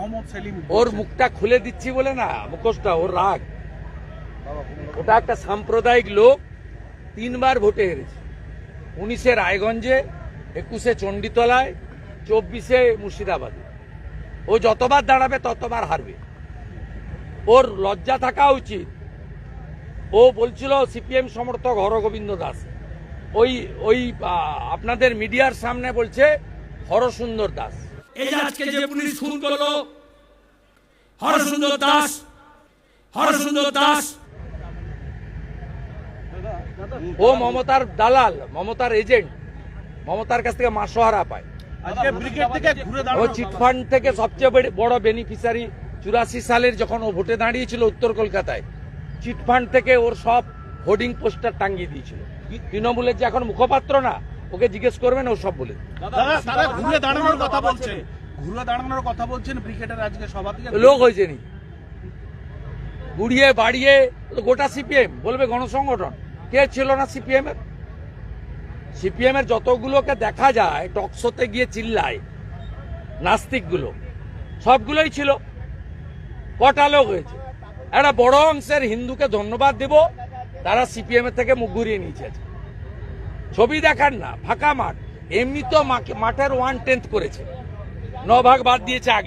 মোহাম্মদ সেলিম ওর মুখটা খুলে দিচ্ছি বলে না, মুখোশটা ওর রাগ। ওটা একটা সাম্প্রদায়িক লোক, 3 বার ভোটে হেরেছে। 19-এ রায়গঞ্জে, 21-এ চণ্ডীতলায়, 24-এ মুর্শিদাবাদে। ও যতবার দাঁড়াবে ততবার হারবে। ওর লজ্জা থাকা উচিত। ও বলছিল সিপিএম সমর্থক হরগোবিন্দ দাস, ওই আপনাদের মিডিয়ার সামনে বলছে হরসুন্দর দাস। এই যে আজকে যে পুলিশ খুন করলো হরসুন্দর দাস ও মমতার দালাল, মমতার এজেন্ট, মমতার কাছ থেকে মাসোহারা পায়। আজকে ব্রিগেড থেকে ঘুরে ও দাঁড়ানো চিটফান্ড থেকে সবচেয়ে বড় বেনিফিশিয়ারি। 84 সালের যখন ও ভোটে দাঁড়িয়েছিল উত্তর কলকাতায়, চিটফান্ড থেকে ওর সব হোর্ডিং পোস্টার টাঙ্গিয়ে দিয়েছিল। তৃণমূলের যে এখন মুখপাত্র না, ওকে জিজ্ঞেস করবেন, ও সব বলে দেবে। দাদা তারা ঘুরে দাঁড়ানোর কথা বলছেন, ঘুরে দাঁড়ানোর কথা বলছেন ব্রিগেডের আজকে সভা থেকে লোক হয়েছে নি গুড়িয়ে বাড়িয়ে গোটা সিপিএম বলবে গণসংগঠন। কে ছিল না সিপিএম এর? সিপিএম এর যতগুলোকে দেখা যায় টকশোতে গিয়ে চিল্লায় নাস্তিকগুলো, সবগুলোই ছিল। কটা লোক হয়েছে? একটা বড় অংশের হিন্দুকে ধন্যবাদ দেব, তারা সিপিএম এর থেকে মুখ ঘুরিয়ে নিয়েছে। ছবি দেখান না, ফাঁকা মাঠ। এমনি তো মাঠের 1/10 করেছে, 9 ভাগ বাদ দিয়েছে আগে।